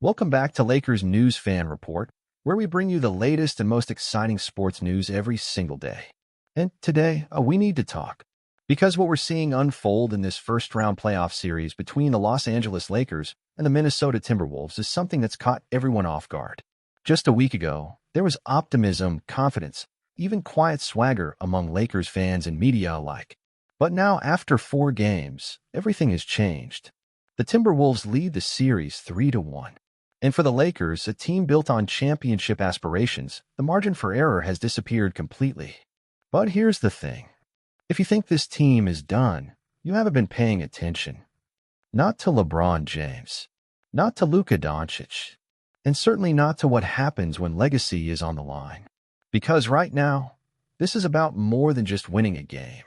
Welcome back to Lakers News Fan Report, where we bring you the latest and most exciting sports news every single day. And today, we need to talk. Because what we're seeing unfold in this first-round playoff series between the Los Angeles Lakers and the Minnesota Timberwolves is something that's caught everyone off guard. Just a week ago, there was optimism, confidence, even quiet swagger among Lakers fans and media alike. But now, after 4 games, everything has changed. The Timberwolves lead the series 3-1. And for the Lakers, a team built on championship aspirations, the margin for error has disappeared completely. But here's the thing. If you think this team is done, you haven't been paying attention. Not to LeBron James, not to Luka Doncic, and certainly not to what happens when legacy is on the line. Because right now, this is about more than just winning a game.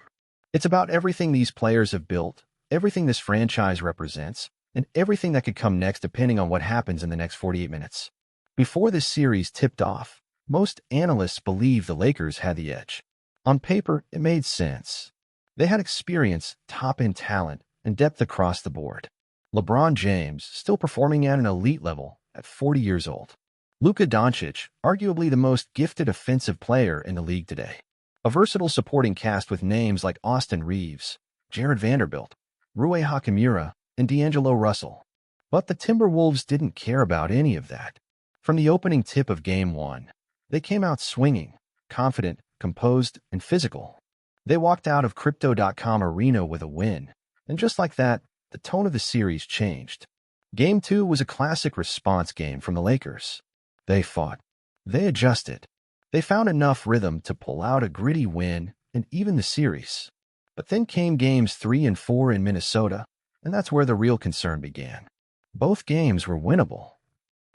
It's about everything these players have built, everything this franchise represents, and everything that could come next depending on what happens in the next 48 minutes. Before this series tipped off, most analysts believed the Lakers had the edge. On paper, it made sense. They had experience, top-end talent, and depth across the board. LeBron James, still performing at an elite level at 40 years old. Luka Doncic, arguably the most gifted offensive player in the league today. A versatile supporting cast with names like Austin Reeves, Jared Vanderbilt, Rui Hachimura, and D'Angelo Russell. But the Timberwolves didn't care about any of that. From the opening tip of Game 1, they came out swinging, confident, composed, and physical. They walked out of Crypto.com Arena with a win, and just like that, the tone of the series changed. Game 2 was a classic response game from the Lakers. They fought. They adjusted. They found enough rhythm to pull out a gritty win and even the series. But then came Games 3 and 4 in Minnesota, and that's where the real concern began. Both games were winnable.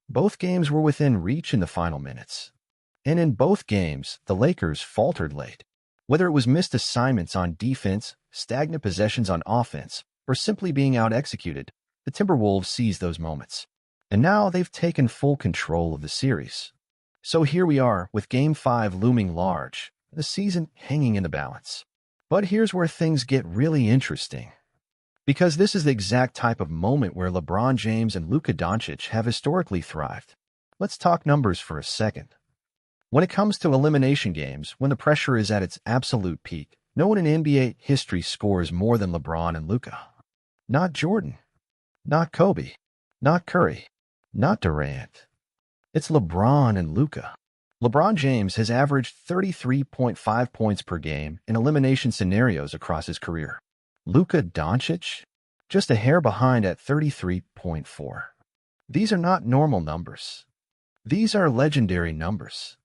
Both games were within reach in the final minutes. And in both games, the Lakers faltered late. Whether it was missed assignments on defense, stagnant possessions on offense, or simply being out-executed, the Timberwolves seized those moments. And now they've taken full control of the series. So here we are, with Game 5 looming large, the season hanging in the balance. But here's where things get really interesting. Because this is the exact type of moment where LeBron James and Luka Doncic have historically thrived. Let's talk numbers for a second. When it comes to elimination games, when the pressure is at its absolute peak, no one in NBA history scores more than LeBron and Luka. Not Jordan. Not Kobe. Not Curry. Not Durant. It's LeBron and Luka. LeBron James has averaged 33.5 points per game in elimination scenarios across his career. Luka Doncic, just a hair behind at 33.4. These are not normal numbers. These are legendary numbers.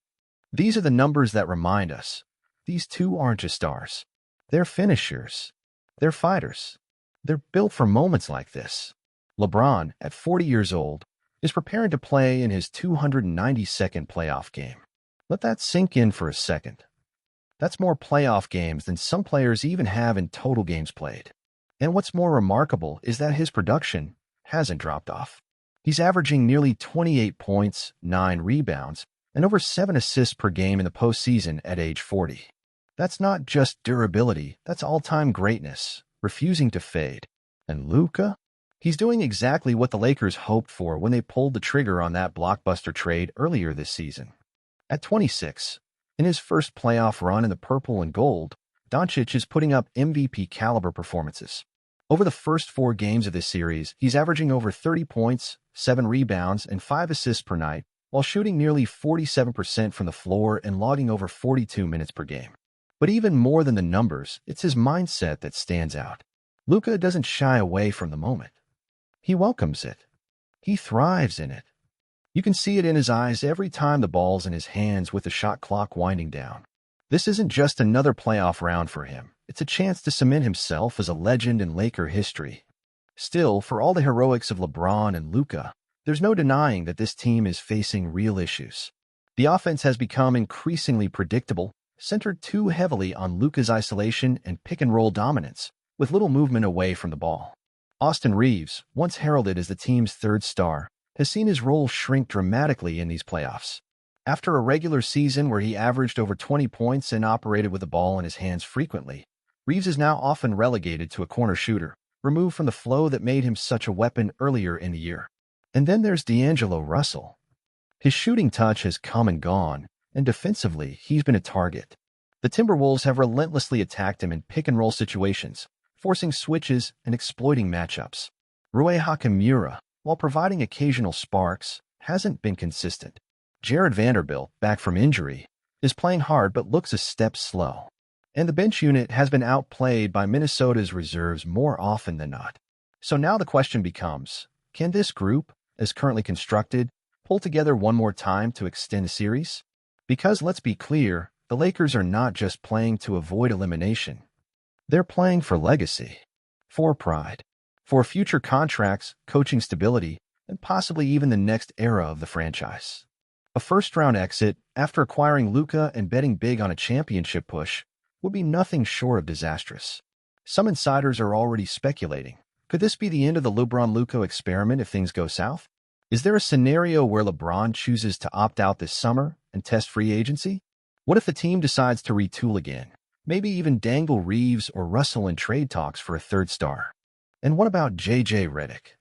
These are the numbers that remind us, these two aren't just stars. They're finishers. They're fighters. They're built for moments like this. LeBron, at 40 years old, is preparing to play in his 292nd playoff game. Let that sink in for a second. That's more playoff games than some players even have in total games played. And what's more remarkable is that his production hasn't dropped off. He's averaging nearly 28 points, 9 rebounds, and over 7 assists per game in the postseason at age 40. That's not just durability, that's all-time greatness, refusing to fade. And Luka? He's doing exactly what the Lakers hoped for when they pulled the trigger on that blockbuster trade earlier this season. At 26, in his first playoff run in the purple and gold, Doncic is putting up MVP-caliber performances. Over the first 4 games of this series, he's averaging over 30 points, 7 rebounds, and 5 assists per night, while shooting nearly 47% from the floor and logging over 42 minutes per game. But even more than the numbers, it's his mindset that stands out. Luka doesn't shy away from the moment. He welcomes it. He thrives in it. You can see it in his eyes every time the ball's in his hands with the shot clock winding down. This isn't just another playoff round for him. It's a chance to cement himself as a legend in Laker history. Still, for all the heroics of LeBron and Luka, there's no denying that this team is facing real issues. The offense has become increasingly predictable, centered too heavily on Luka's isolation and pick-and-roll dominance, with little movement away from the ball. Austin Reeves, once heralded as the team's third star, has seen his role shrink dramatically in these playoffs. After a regular season where he averaged over 20 points and operated with the ball in his hands frequently, Reeves is now often relegated to a corner shooter, removed from the flow that made him such a weapon earlier in the year. And then there's D'Angelo Russell. His shooting touch has come and gone, and defensively, he's been a target. The Timberwolves have relentlessly attacked him in pick-and-roll situations, forcing switches and exploiting matchups. Rui Hachimura, while providing occasional sparks, hasn't been consistent. Jared Vanderbilt, back from injury, is playing hard but looks a step slow. And the bench unit has been outplayed by Minnesota's reserves more often than not. So now the question becomes, can this group, as currently constructed, pull together one more time to extend the series? Because let's be clear, the Lakers are not just playing to avoid elimination. They're playing for legacy, for pride, for future contracts, coaching stability, and possibly even the next era of the franchise. A first-round exit after acquiring Luka and betting big on a championship push would be nothing short of disastrous. Some insiders are already speculating. Could this be the end of the LeBron-Luka experiment if things go south? Is there a scenario where LeBron chooses to opt out this summer and test free agency? What if the team decides to retool again? Maybe even dangle Reeves or Russell in trade talks for a third star. And what about J.J. Redick?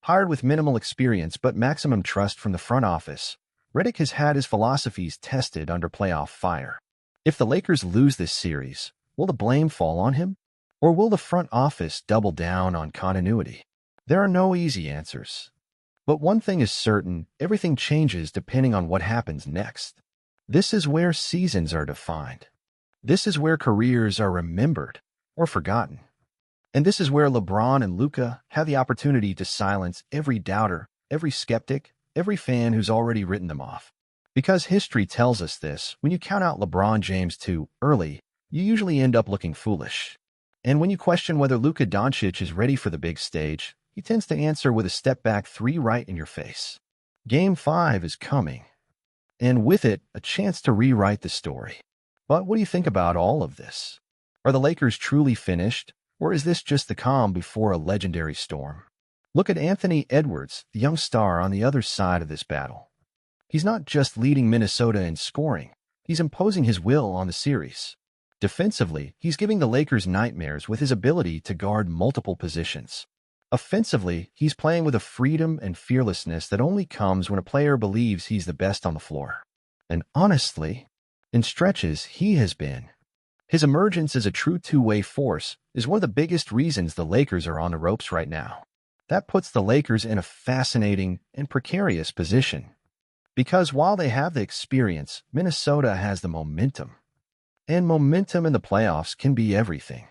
Hired with minimal experience but maximum trust from the front office, Redick has had his philosophies tested under playoff fire. If the Lakers lose this series, will the blame fall on him? Or will the front office double down on continuity? There are no easy answers. But one thing is certain, everything changes depending on what happens next. This is where seasons are defined. This is where careers are remembered or forgotten. And this is where LeBron and Luka have the opportunity to silence every doubter, every skeptic, every fan who's already written them off. Because history tells us this, when you count out LeBron James too early, you usually end up looking foolish. And when you question whether Luka Doncic is ready for the big stage, he tends to answer with a step-back three right in your face. Game 5 is coming. And with it, a chance to rewrite the story. But what do you think about all of this? Are the Lakers truly finished, or is this just the calm before a legendary storm? Look at Anthony Edwards, the young star on the other side of this battle. He's not just leading Minnesota in scoring, he's imposing his will on the series. Defensively, he's giving the Lakers nightmares with his ability to guard multiple positions. Offensively, he's playing with a freedom and fearlessness that only comes when a player believes he's the best on the floor. And honestly, in stretches, he has been. His emergence as a true two-way force is one of the biggest reasons the Lakers are on the ropes right now. That puts the Lakers in a fascinating and precarious position. Because while they have the experience, Minnesota has the momentum. And momentum in the playoffs can be everything.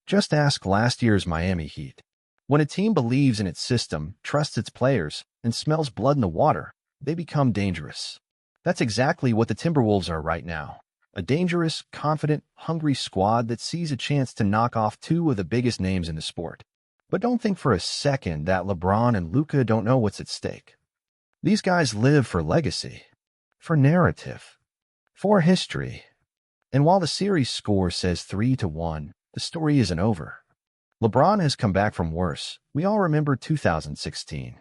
Just ask last year's Miami Heat. When a team believes in its system, trusts its players, and smells blood in the water, they become dangerous. That's exactly what the Timberwolves are right now. A dangerous, confident, hungry squad that sees a chance to knock off two of the biggest names in the sport. But don't think for a second that LeBron and Luka don't know what's at stake. These guys live for legacy, for narrative, for history. And while the series score says 3-1, the story isn't over. LeBron has come back from worse. We all remember 2016.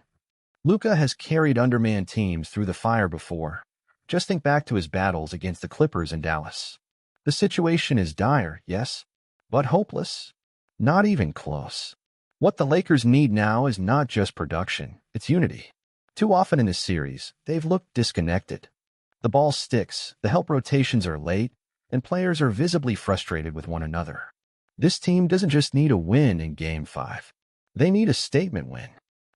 Luka has carried undermanned teams through the fire before. Just think back to his battles against the Clippers in Dallas. The situation is dire, yes, but hopeless? Not even close. What the Lakers need now is not just production, it's unity. Too often in this series, they've looked disconnected. The ball sticks, the help rotations are late, and players are visibly frustrated with one another. This team doesn't just need a win in Game 5. They need a statement win.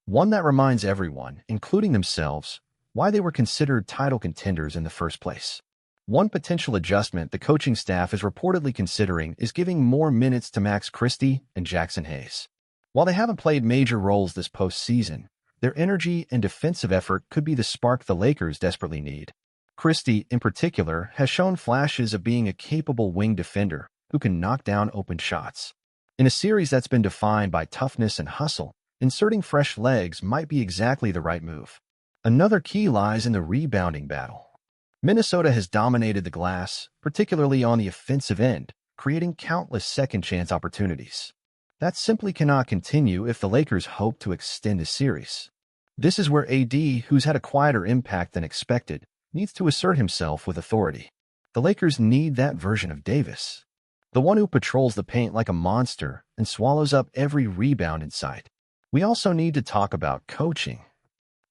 One that reminds everyone, including themselves, why they were considered title contenders in the first place. One potential adjustment the coaching staff is reportedly considering is giving more minutes to Max Christie and Jackson Hayes. While they haven't played major roles this postseason, their energy and defensive effort could be the spark the Lakers desperately need. Christie, in particular, has shown flashes of being a capable wing defender who can knock down open shots. In a series that's been defined by toughness and hustle, inserting fresh legs might be exactly the right move. Another key lies in the rebounding battle. Minnesota has dominated the glass, particularly on the offensive end, creating countless second-chance opportunities. That simply cannot continue if the Lakers hope to extend the series. This is where AD, who's had a quieter impact than expected, needs to assert himself with authority. The Lakers need that version of Davis. The one who patrols the paint like a monster and swallows up every rebound in sight. We also need to talk about coaching.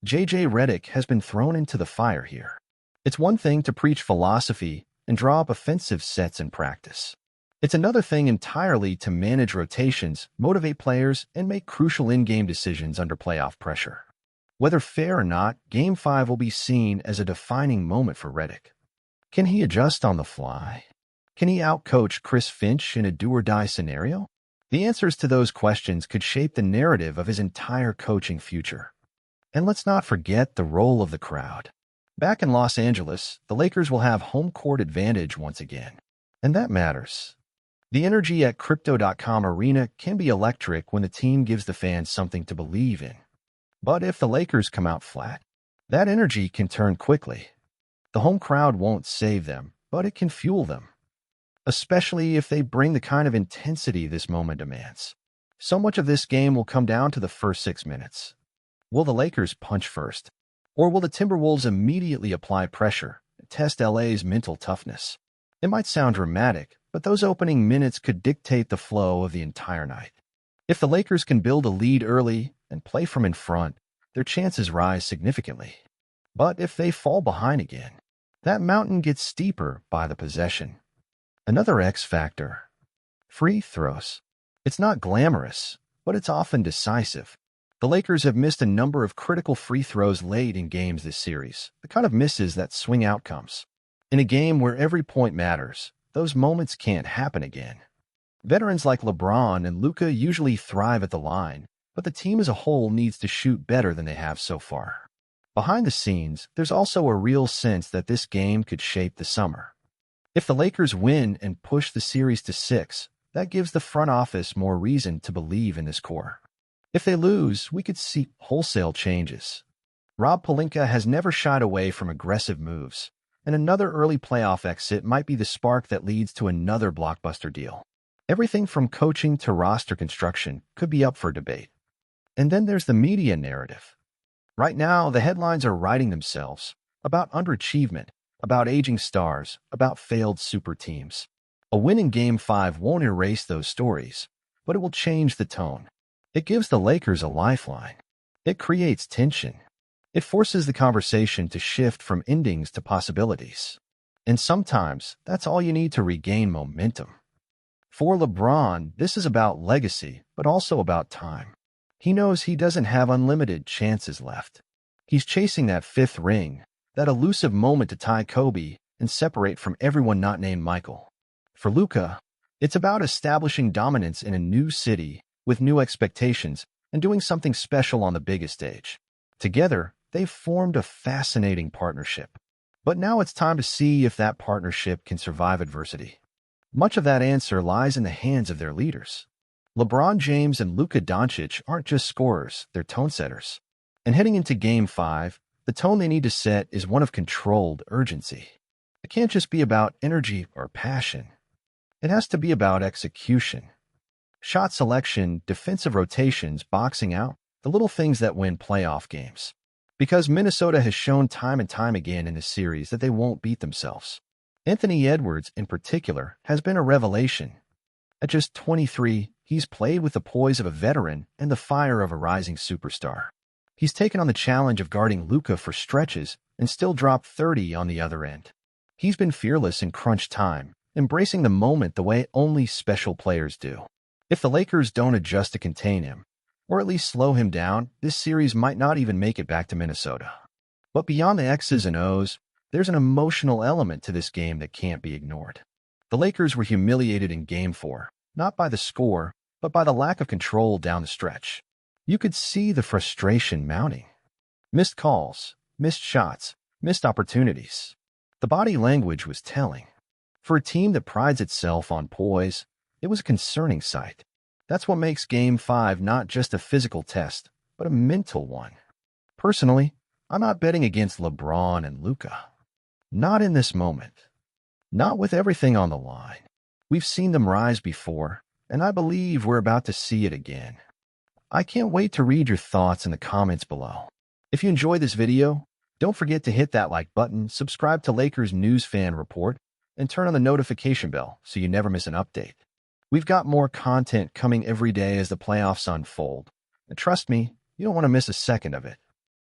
JJ Redick has been thrown into the fire here. It's one thing to preach philosophy and draw up offensive sets in practice. It's another thing entirely to manage rotations, motivate players, and make crucial in-game decisions under playoff pressure. Whether fair or not, Game 5 will be seen as a defining moment for Redick. Can he adjust on the fly? Can he outcoach Chris Finch in a do-or-die scenario? The answers to those questions could shape the narrative of his entire coaching future. And let's not forget the role of the crowd. Back in Los Angeles, the Lakers will have home court advantage once again. And that matters. The energy at Crypto.com Arena can be electric when the team gives the fans something to believe in. But if the Lakers come out flat, that energy can turn quickly. The home crowd won't save them, but it can fuel them. Especially if they bring the kind of intensity this moment demands. So much of this game will come down to the first 6 minutes. Will the Lakers punch first? Or will the Timberwolves immediately apply pressure and test LA's mental toughness? It might sound dramatic, but those opening minutes could dictate the flow of the entire night. If the Lakers can build a lead early and play from in front, their chances rise significantly. But if they fall behind again, that mountain gets steeper by the possession. Another X factor: free throws. It's not glamorous, but it's often decisive. The Lakers have missed a number of critical free throws late in games this series, the kind of misses that swing outcomes. In a game where every point matters, those moments can't happen again. Veterans like LeBron and Luka usually thrive at the line, but the team as a whole needs to shoot better than they have so far. Behind the scenes, there's also a real sense that this game could shape the summer. If the Lakers win and push the series to 6, that gives the front office more reason to believe in this core. If they lose, we could see wholesale changes. Rob Pelinka has never shied away from aggressive moves, and another early playoff exit might be the spark that leads to another blockbuster deal. Everything from coaching to roster construction could be up for debate. And then there's the media narrative. Right now, the headlines are writing themselves about underachievement, about aging stars, about failed super teams. A win in Game 5 won't erase those stories, but it will change the tone. It gives the Lakers a lifeline. It creates tension. It forces the conversation to shift from endings to possibilities. And sometimes, that's all you need to regain momentum. For LeBron, this is about legacy, but also about time. He knows he doesn't have unlimited chances left. He's chasing that 5th ring, that elusive moment to tie Kobe and separate from everyone not named Michael. For Luka, it's about establishing dominance in a new city with new expectations and doing something special on the biggest stage. Together, they've formed a fascinating partnership. But now it's time to see if that partnership can survive adversity. Much of that answer lies in the hands of their leaders. LeBron James and Luka Doncic aren't just scorers, they're tone setters. And heading into Game 5, the tone they need to set is one of controlled urgency. It can't just be about energy or passion. It has to be about execution. Shot selection, defensive rotations, boxing out, the little things that win playoff games. Because Minnesota has shown time and time again in this series that they won't beat themselves. Anthony Edwards, in particular, has been a revelation. At just 23, he's played with the poise of a veteran and the fire of a rising superstar. He's taken on the challenge of guarding Luka for stretches and still dropped 30 on the other end. He's been fearless in crunch time, embracing the moment the way only special players do. If the Lakers don't adjust to contain him, or at least slow him down, this series might not even make it back to Minnesota. But beyond the X's and O's, there's an emotional element to this game that can't be ignored. The Lakers were humiliated in Game 4, not by the score, but by the lack of control down the stretch. You could see the frustration mounting. Missed calls, missed shots, missed opportunities. The body language was telling. For a team that prides itself on poise, it was a concerning sight. That's what makes Game 5 not just a physical test, but a mental one. Personally, I'm not betting against LeBron and Luka. Not in this moment. Not with everything on the line. We've seen them rise before, and I believe we're about to see it again. I can't wait to read your thoughts in the comments below. If you enjoyed this video, don't forget to hit that like button, subscribe to Lakers News Fan Report, and turn on the notification bell so you never miss an update. We've got more content coming every day as the playoffs unfold, and trust me, you don't want to miss a second of it.